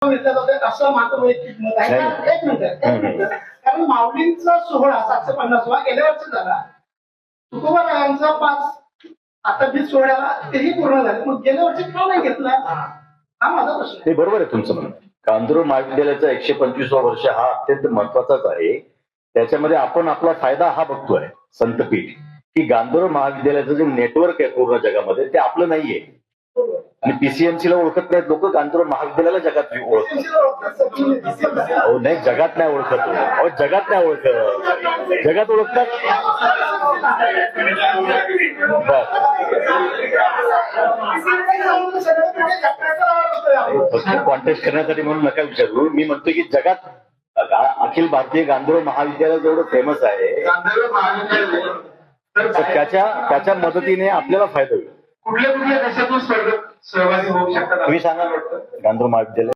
घेतल्या जातात असं माझं वैयक्तिक मत आहे. एक मिनिट कारण माऊलींचा सोहळा 750वा गेल्या वर्षी झाला. तुकोबारायांचा 5 आता 20 सोहळ्याला तेही पूर्ण झाले. मग गेल्या वर्षी का नाही घेतला हा माझा प्रश्न. ते बरोबर आहे तुमचं म्हणणं. गांधर्व महाविद्यालयाचा 125वा वर्ष हा अत्यंत महत्वाचाच आहे. त्याच्यामध्ये आपण आपला फायदा हा बघतोय संतपीठ की गांधर्व महाविद्यालयाचं जे नेटवर्क आहे पूर्ण जगामध्ये ते आपलं नाहीये. आणि पीसीएमसीला ओळखत नाहीत लोक, गांधर्व महाविद्यालयाला जगात ओळखतात. अहो नाही, जगात नाही ओळखत. अहो जगात नाही ओळखत, जगात ओळखतात. फक्त कॉन्टेस्ट करण्यासाठी म्हणून नका विचारू. मी म्हणतो की जगात अखिल भारतीय गांधर्व महाविद्यालय जेवढं फेमस आहे तर त्याच्या मदतीने आपल्याला फायदा होईल. कुठल्या कुठल्या देशातून स्पर्धक सहभागी होऊ शकतात तुम्ही सांगा गांधर्व महाविद्यालय